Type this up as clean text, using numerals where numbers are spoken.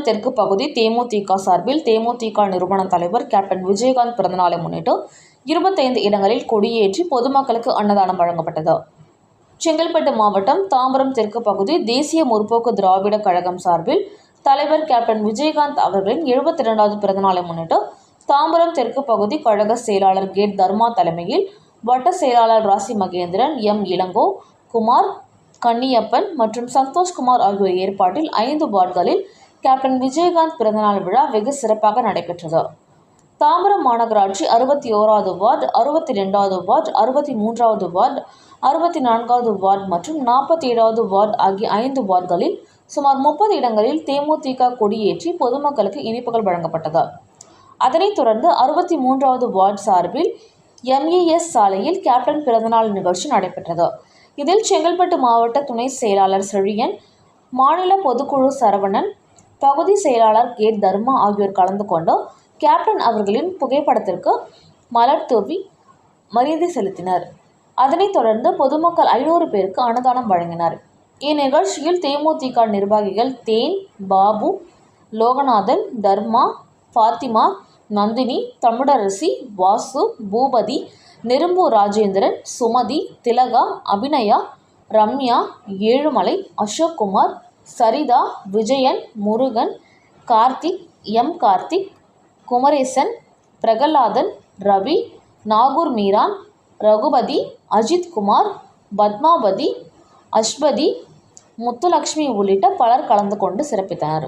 தெற்கு பகுதி தேமுதிக சார்பில் தேமுதிக நிறுவன தலைவர் கேப்டன் விஜயகாந்த் பிறந்தநாளை முன்னிட்டு 25 இடங்களில் கொடியேற்றி பொதுமக்களுக்கு அன்னதானம் வழங்கப்பட்டது. செங்கல்பட்டு மாவட்டம் தாம்பரம் தெற்கு பகுதி தேசிய முற்போக்கு திராவிட கழகம் சார்பில் தலைவர் கேப்டன் விஜயகாந்த் அவர்களின் 72வது பிறந்தநாளை முன்னிட்டு தாம்பரம் தெற்கு பகுதி கழக செயலாளர் கேட் தர்மா தலைமையில் வட்ட செயலாளர் ராசி மகேந்திரன், எம் இளங்கோ, குமார், கன்னியப்பன் மற்றும் சந்தோஷ்குமார் ஆகியோர் ஏற்பாட்டில் 5 வார்டுகளில் கேப்டன் விஜயகாந்த் பிறந்தநாள் விழா வெகு சிறப்பாக நடைபெற்றது. தாம்பரம் மாநகராட்சி 61வது வார்டு, 62வது வார்டு, 63வது வார்டு, 64வது வார்டு மற்றும் 47வது வார்டு ஆகிய 5 வார்டுகளில் சுமார் 30 இடங்களில் தேமுதிக கொடியேற்றி பொதுமக்களுக்கு இனிப்புகள் வழங்கப்பட்டது. அதனைத் தொடர்ந்து 63வது வார்டு சார்பில் MES சாலையில் கேப்டன் பிறந்தநாள் நிகழ்ச்சி நடைபெற்றது. இதில் செங்கல்பட்டு மாவட்ட துணை செயலாளர் செழியன், மாநில பொதுக்குழு சரவணன், பகுதி செயலாளர் கேட் தர்மா ஆகியோர் கலந்து கொண்டு கேப்டன் அவர்களின் புகைப்படத்திற்கு மலர் தூவி மரியாதை செலுத்தினர். அதனைத் தொடர்ந்து பொதுமக்கள் 500 பேருக்கு அன்னதானம் வழங்கினர். இந்நிகழ்ச்சியில் தேமுதிக நிர்வாகிகள் தேன், பாபு, லோகநாதன், தர்மா, பாத்திமா, நந்தினி, தமிழரசி, வாசு, பூபதி, நெரும்பு ராஜேந்திரன், சுமதி, திலகா, அபிநயா, ரம்யா, ஏழுமலை, அசோக்குமார், சரிதா, விஜயன், முருகன், கார்த்திக், எம் கார்த்திக், குமரேசன், பிரகலாதன், ரவி, நாகூர் மீரான், ரகுபதி, அஜித் குமார், பத்மாவதி, அஸ்வதி, முத்துலட்சுமி உள்ளிட்ட பலர் கலந்து கொண்டு சிறப்பித்தனர்.